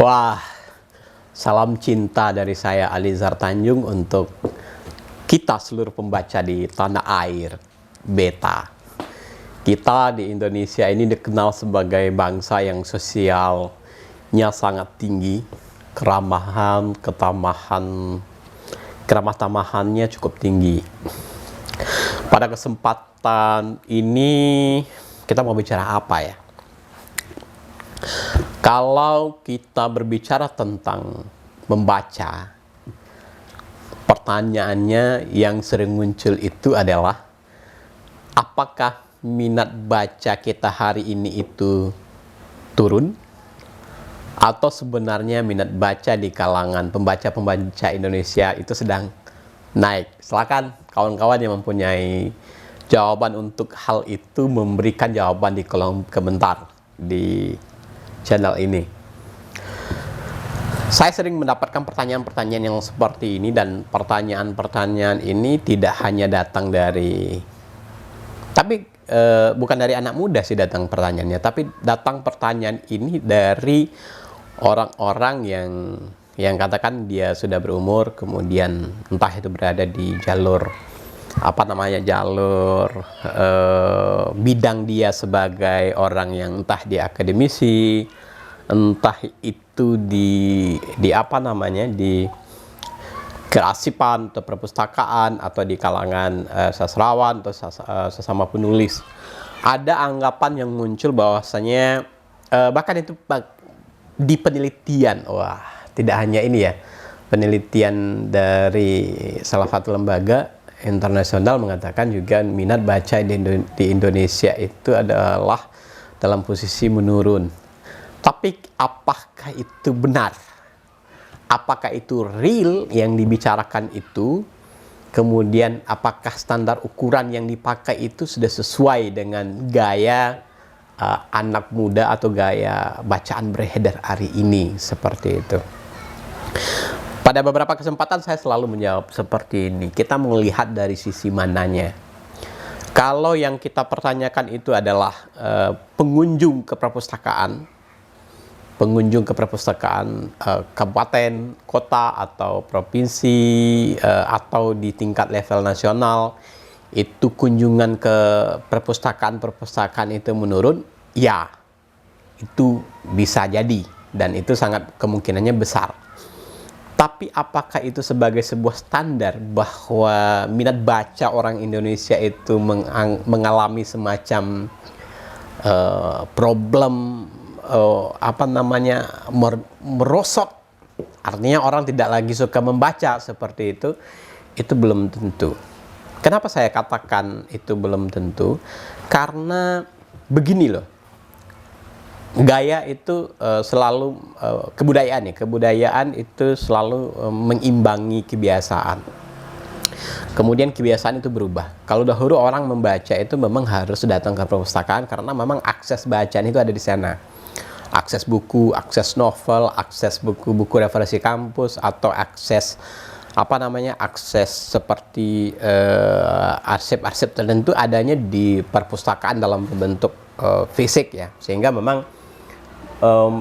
Wah, salam cinta dari saya Alizar Tanjung untuk kita seluruh pembaca di tanah air beta. Kita di Indonesia ini dikenal sebagai bangsa yang sosialnya sangat tinggi, keramahan, keramah tamahannya cukup tinggi. Pada kesempatan ini kita mau bicara apa ya? Kalau kita berbicara tentang membaca, pertanyaannya yang sering muncul itu adalah apakah minat baca kita hari ini itu turun? Atau sebenarnya minat baca di kalangan pembaca-pembaca Indonesia itu sedang naik? Silakan kawan-kawan yang mempunyai jawaban untuk hal itu memberikan jawaban di kolom komentar di channel ini. Saya sering mendapatkan pertanyaan-pertanyaan yang seperti ini, dan pertanyaan-pertanyaan ini tidak hanya datang dari bukan dari anak muda sih datang pertanyaannya, tapi datang pertanyaan ini dari orang-orang yang katakan dia sudah berumur, kemudian entah itu berada di jalur bidang dia sebagai orang yang entah di akademisi, entah itu di kearsipan atau perpustakaan, atau di kalangan sastrawan atau sesama penulis. Ada anggapan yang muncul bahwasanya bahkan itu di penelitian, tidak hanya ini ya, penelitian dari salah satu lembaga internasional mengatakan juga minat baca di Indonesia itu adalah dalam posisi menurun. Tapi apakah itu benar? Apakah itu real yang dibicarakan itu? Kemudian apakah standar ukuran yang dipakai itu sudah sesuai dengan gaya anak muda atau gaya bacaan beredar hari ini, seperti itu? Pada beberapa kesempatan saya selalu menjawab seperti ini. Kita melihat dari sisi mananya. Kalau yang kita pertanyakan itu adalah pengunjung ke perpustakaan kabupaten, kota, atau provinsi, atau di tingkat level nasional, itu kunjungan ke perpustakaan itu menurun, ya, itu bisa jadi, dan itu sangat kemungkinannya besar. Tapi apakah itu sebagai sebuah standar bahwa minat baca orang Indonesia itu mengalami semacam problem merosot, artinya orang tidak lagi suka membaca seperti itu belum tentu. Kenapa saya katakan itu belum tentu? Karena begini loh, gaya itu selalu kebudayaan itu selalu mengimbangi kebiasaan. Kemudian kebiasaan itu berubah. Kalau dahulu orang membaca itu memang harus datang ke perpustakaan karena memang akses bacaan itu ada di sana. Akses buku, akses novel, akses buku-buku referensi kampus, atau akses akses seperti arsip-arsip tertentu adanya di perpustakaan dalam bentuk fisik ya. Sehingga memang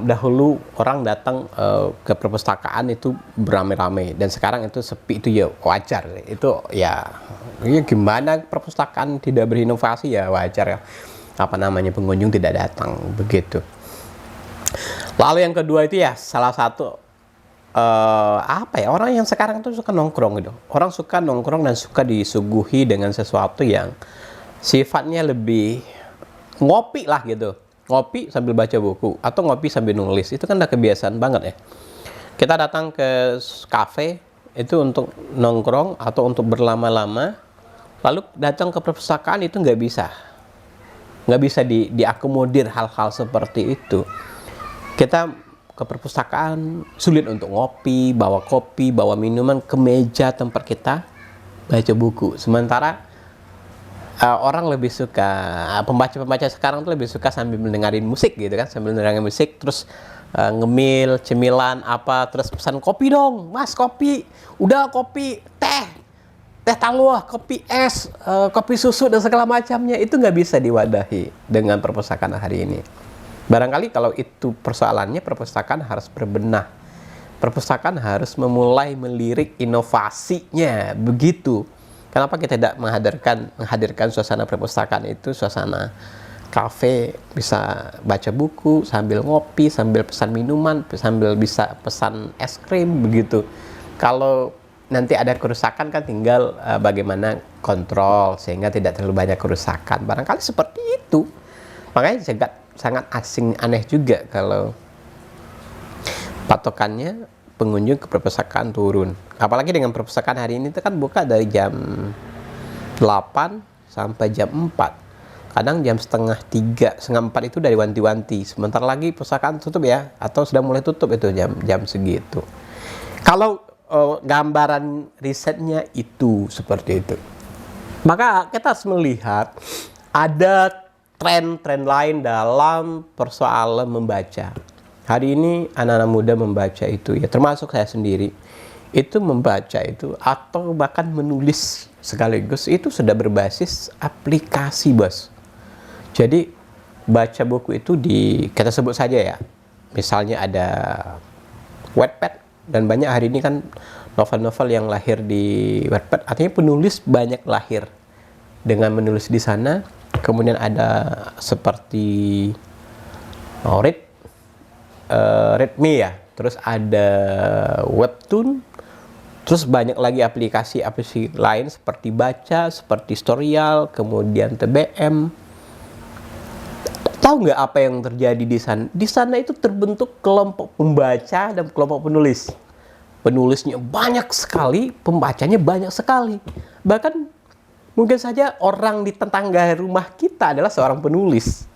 dahulu orang datang ke perpustakaan itu beramai-ramai, dan sekarang itu sepi, itu ya wajar. Itu ya gimana perpustakaan tidak berinovasi, ya wajar ya. Pengunjung tidak datang, begitu. Lalu yang kedua itu ya salah satu orang yang sekarang itu suka nongkrong gitu. Orang suka nongkrong dan suka disuguhi dengan sesuatu yang sifatnya lebih ngopi lah gitu. Ngopi sambil baca buku atau ngopi sambil nulis, itu kan udah kebiasaan banget ya. Kita datang ke kafe itu untuk nongkrong atau untuk berlama-lama, lalu datang ke perpustakaan itu nggak bisa diakomodir hal-hal seperti itu. Kita ke perpustakaan sulit untuk ngopi, bawa minuman ke meja tempat kita baca buku. Sementara orang lebih suka, pembaca sekarang tuh lebih suka sambil mendengarin musik gitu kan, sambil mendengarin musik, terus ngemil, cemilan terus pesan kopi dong, mas kopi, udah kopi, teh taluah, kopi es, kopi susu dan segala macamnya, itu nggak bisa diwadahi dengan perpustakaan hari ini. Barangkali kalau itu persoalannya, perpustakaan harus berbenah. Perpustakaan harus memulai melirik inovasinya, begitu. Kenapa kita tidak menghadirkan suasana perpustakaan itu suasana kafe, bisa baca buku sambil ngopi, sambil pesan minuman, sambil bisa pesan es krim, begitu. Kalau nanti ada kerusakan kan tinggal bagaimana kontrol sehingga tidak terlalu banyak kerusakan. Barangkali seperti itu. Makanya sangat asing, aneh juga kalau patokannya pengunjung ke perpustakaan turun. Apalagi dengan perpustakaan hari ini itu kan buka dari jam 8 sampai jam 4. Kadang jam setengah 3, setengah 4 itu dari wanti-wanti. Sebentar lagi perpustakaan tutup ya, atau sudah mulai tutup itu jam segitu. Kalau gambaran risetnya itu seperti itu. Maka kita harus melihat ada tren-tren lain dalam persoalan membaca. Hari ini anak-anak muda membaca itu ya, termasuk saya sendiri, itu membaca itu atau bahkan menulis sekaligus itu sudah berbasis aplikasi, bos. Jadi baca buku itu kita sebut saja ya, misalnya ada Wattpad, dan banyak hari ini kan novel-novel yang lahir di Wattpad, artinya penulis banyak lahir dengan menulis di sana. Kemudian ada seperti Readme ya, terus ada Webtoon, terus banyak lagi aplikasi-aplikasi lain seperti Baca, seperti Storyal, kemudian TBM. Tahu nggak apa yang terjadi di sana? Di sana itu terbentuk kelompok pembaca dan kelompok penulis. Penulisnya banyak sekali, pembacanya banyak sekali. Bahkan mungkin saja orang di tetangga rumah kita adalah seorang penulis.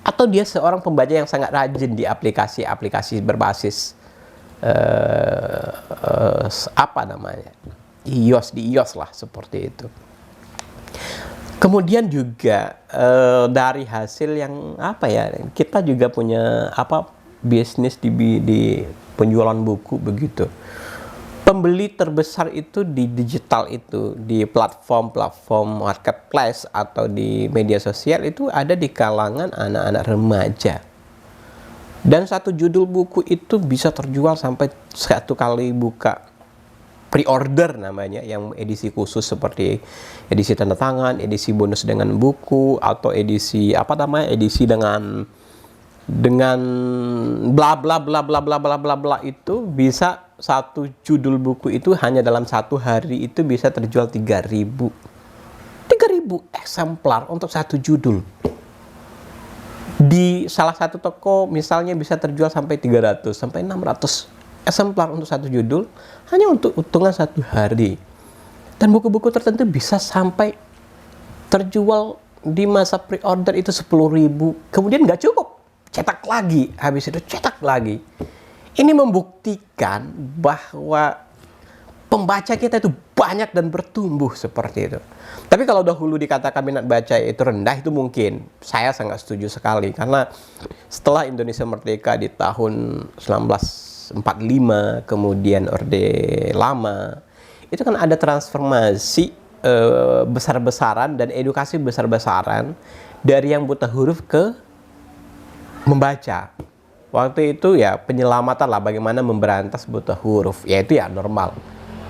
Atau dia seorang pembaca yang sangat rajin di aplikasi-aplikasi berbasis iOS, di iOS lah, seperti itu. Kemudian juga dari hasil yang kita juga punya bisnis di penjualan buku begitu. Pembeli terbesar itu di digital itu, di platform marketplace atau di media sosial itu ada di kalangan anak-anak remaja. Dan satu judul buku itu bisa terjual sampai satu kali buka pre-order namanya, yang edisi khusus seperti edisi tanda tangan, edisi bonus dengan buku, atau edisi edisi dengan bla bla bla bla bla bla bla bla, itu bisa satu judul buku itu hanya dalam satu hari itu bisa terjual 3.000 eksemplar untuk satu judul. Di salah satu toko misalnya bisa terjual sampai 300 sampai 600 eksemplar untuk satu judul hanya untuk hitungan satu hari. Dan buku-buku tertentu bisa sampai terjual di masa pre-order itu 10.000. Kemudian nggak cukup, cetak lagi, habis itu cetak lagi. Ini membuktikan bahwa pembaca kita itu banyak dan bertumbuh seperti itu. Tapi kalau dahulu dikatakan minat baca itu rendah, itu mungkin saya sangat setuju sekali. Karena setelah Indonesia merdeka di tahun 1945, kemudian Orde Lama, itu kan ada transformasi besar-besaran dan edukasi besar-besaran dari yang buta huruf ke membaca. Waktu itu ya penyelamatan lah, bagaimana memberantas buta huruf, yaitu ya normal.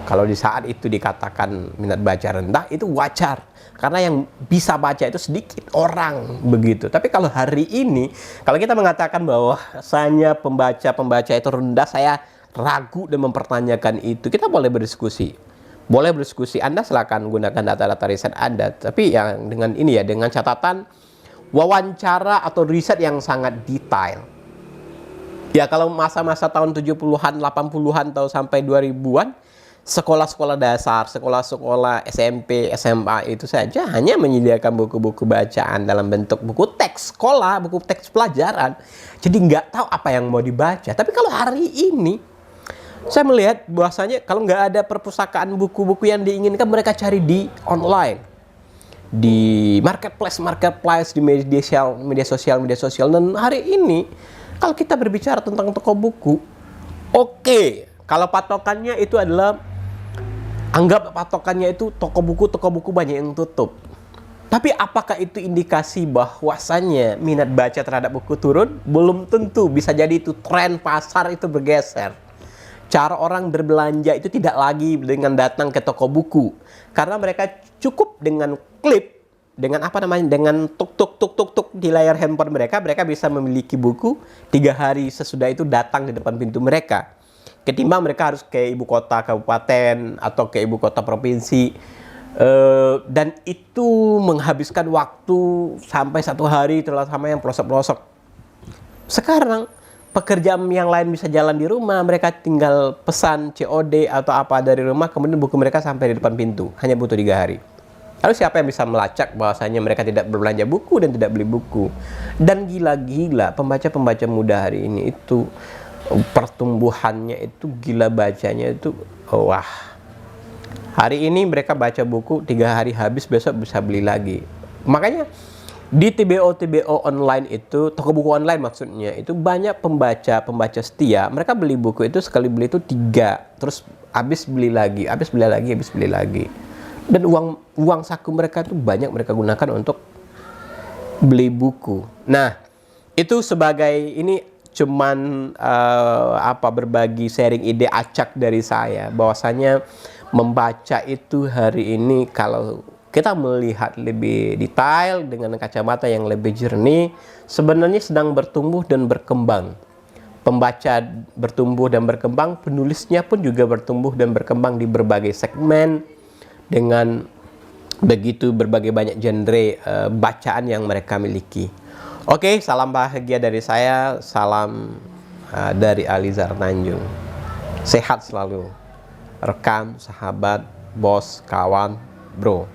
Kalau di saat itu dikatakan minat baca rendah, itu wajar. Karena yang bisa baca itu sedikit orang, begitu. Tapi kalau hari ini, kalau kita mengatakan bahwa hanya pembaca itu rendah, saya ragu dan mempertanyakan itu. Kita boleh berdiskusi. Boleh berdiskusi, Anda silakan gunakan data-data riset Anda. Tapi yang dengan ini ya, dengan catatan wawancara atau riset yang sangat detail. Ya kalau masa-masa tahun 70-an, 80-an atau sampai 2000-an, sekolah-sekolah dasar, sekolah-sekolah SMP, SMA itu saja hanya menyediakan buku-buku bacaan dalam bentuk buku teks sekolah, buku teks pelajaran. Jadi nggak tahu apa yang mau dibaca. Tapi kalau hari ini, saya melihat bahwasanya kalau nggak ada perpustakaan buku-buku yang diinginkan, mereka cari di online, di marketplace, di media sosial. Dan hari ini, kalau kita berbicara tentang toko buku, oke, kalau patokannya itu adalah, anggap patokannya itu toko buku banyak yang tutup. Tapi apakah itu indikasi bahwasannya minat baca terhadap buku turun? Belum tentu, bisa jadi itu tren pasar itu bergeser. Cara orang berbelanja itu tidak lagi dengan datang ke toko buku, karena mereka cukup dengan klip, dengan apa namanya, dengan tuk tuk tuk tuk tuk di layar handphone mereka bisa memiliki buku 3 hari sesudah itu datang di depan pintu mereka. Ketimbang mereka harus ke ibu kota kabupaten atau ke ibu kota provinsi, dan itu menghabiskan waktu sampai 1 hari terutama yang pelosok-pelosok. Sekarang pekerjaan yang lain bisa jalan di rumah, mereka tinggal pesan COD atau apa dari rumah, kemudian buku mereka sampai di depan pintu, hanya butuh 3 hari. Lalu siapa yang bisa melacak bahwasanya mereka tidak berbelanja buku dan tidak beli buku? Dan gila-gila pembaca-pembaca muda hari ini itu pertumbuhannya itu gila, bacanya itu wah. Hari ini mereka baca buku 3 hari habis, besok bisa beli lagi. Makanya di TBO online itu, toko buku online maksudnya, itu banyak pembaca setia. Mereka beli buku itu sekali beli itu 3, terus habis beli lagi, habis beli lagi, habis beli lagi. Dan uang saku mereka itu banyak mereka gunakan untuk beli buku. Nah, itu sebagai ini cuman berbagi sharing ide acak dari saya bahwasanya membaca itu hari ini kalau kita melihat lebih detail dengan kacamata yang lebih jernih, sebenarnya sedang bertumbuh dan berkembang. Pembaca bertumbuh dan berkembang, penulisnya pun juga bertumbuh dan berkembang di berbagai segmen dengan begitu berbagai banyak genre bacaan yang mereka miliki. Oke, salam bahagia dari saya, salam dari Alizar Tanjung. Sehat selalu. Rekan, sahabat, bos, kawan, bro.